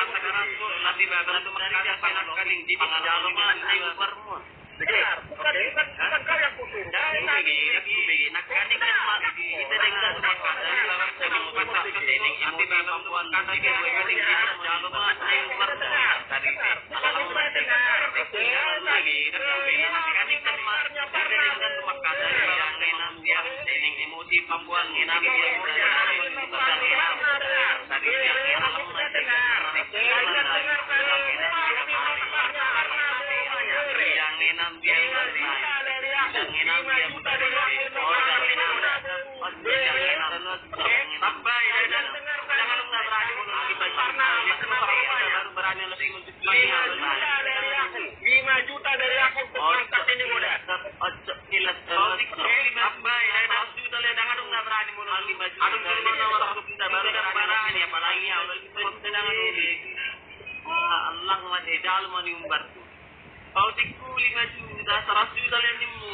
Nabi bagal itu mereka kaling di pangalaman ay barmo. Bukan kau yang putus. Bagi nak kaning kan mak kita dengan makada lawan sama mata ketening api bagampuan kata ke kaling di pangalaman ay barmo. Tadi lagi kaning kan mak kita dengan makada lawan dengan dia tening emosi pambuan nginam dia tadi Allah masih dalam maniumbar tu. Kau tiku 5 juta, 100 juta lenimu.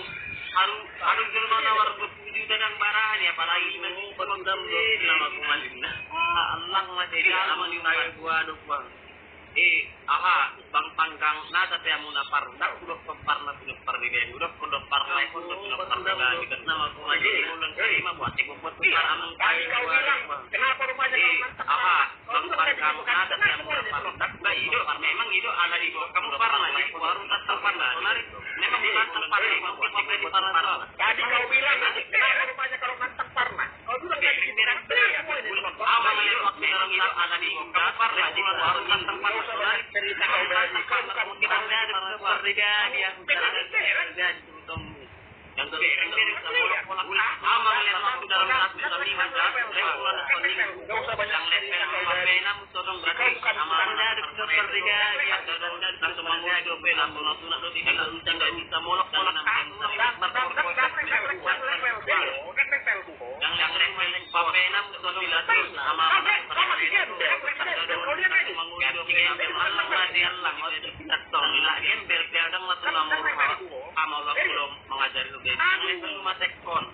Harus germana warga 7 juta dan barang ya, apalagi 5 juta pengdam nama kumalina. Allah masih dalam maniumbar gua bang. Bang panggang nada te amuna parna udah parna punya perdigan udah kudu parna kudu punya perdigan di nama kumalina ulang terima buat ibu buat amang kali Kenapa rumahnya bang panggang nada te amuna parna itu memang itu ada di kamu parna jadi baru tak parna memang bukan tempat mungkin di parna tadi kau bilang kenapa rumahnya kalau mantap parna kau bilang tadi di merah awal itu waktu orang itu ada di kamu parna jadi baru tak tempat cerita kau berarti kamu kita lihat perdigan yang terjadi yang terjadi amal yang masuk dalam satu lima yang level enam sodong berarti amalnya ada perdigan yang dan semuanya itu pelan bonusnya itu tidak tidak bisa molok dalam yang level pape enam sodong berarti amal mengajari lu rumah tekon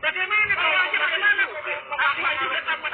bagaimana kalau apa juga sama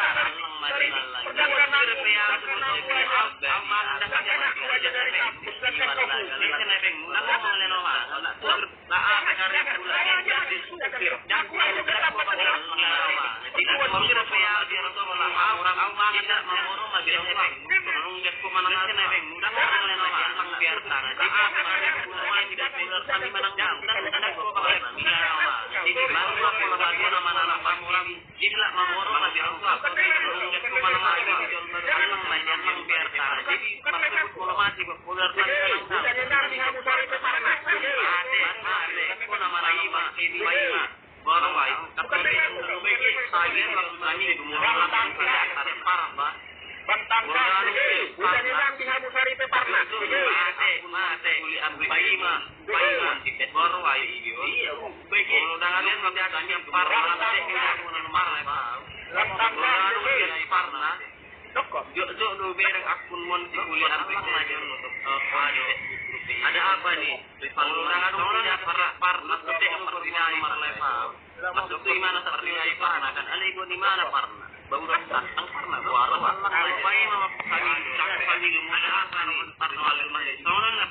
ada apa nih? Masuk di mana terlihat parna kan? Ada ibu di mana parna? Baru datang parna baru. Apa yang mau kami ada apa nih? Parna wali mana? Soalnya